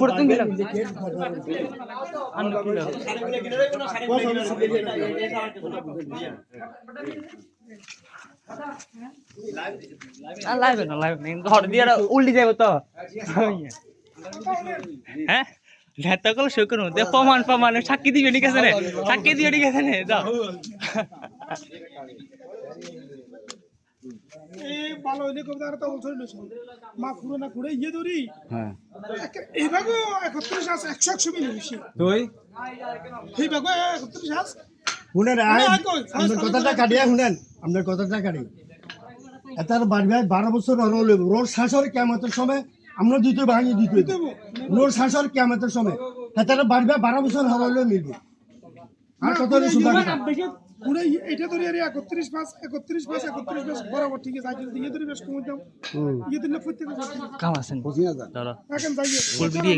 photo তুমি দিলাম লাইভে না ঘর দিয়ে উল্টি যাবে তো হ্যাঁ নেতা কল শো করুন প্রমাণ সাক্ষী দিবে ঠিক আছে রে সাক্ষী দিবে ঠিক আছে রে যাও ভালো হইলে কবিতা আর তো বলছই না মা পুরো না পুরো ইয়ে ধরি হ্যাঁ এই ভাগো 31 আছে 100 মিলি বেশি তুই এই ভাগো 31 আছে শুনেন আপনার কথাটা কাটিয়া শুনেন আপনার কথাটা কাটি এটার বাড়ি 12 বছর হলো রোড শাসর কিয়ামতের সময় আমরা দিতে ভাঙি দিতে রোড শাসর কিয়ামতের সময় এটার বাড়ি 12 বছর হলো মিলবে আর কত সুন্দর পুরো এটা ধরি আর 31 বরাবর ঠিক আছে আজকে দিয়ে ধরি বেশ কম দাম ইয়ে দিলে প্রত্যেক কাম আছেন বুঝিয়া যা এখন যাইয়ে ফুল ভিডিও